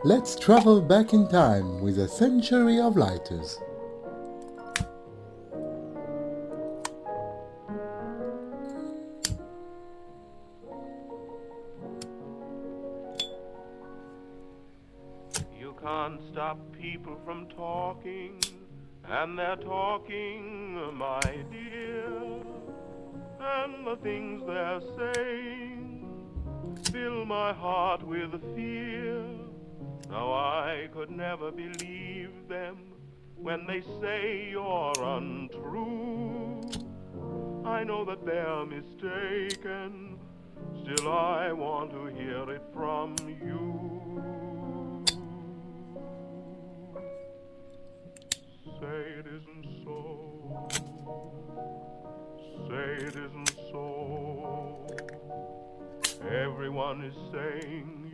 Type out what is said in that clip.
Let's travel back in time with a century of lighters. You can't stop people from talking, and they're talking, my dear. And the things they're saying fill my heart with fear. Now I could never believe them when they say you're untrue. I know that they're mistaken, still I want to hear it from you. Say it isn't so. Say it isn't so. Everyone is saying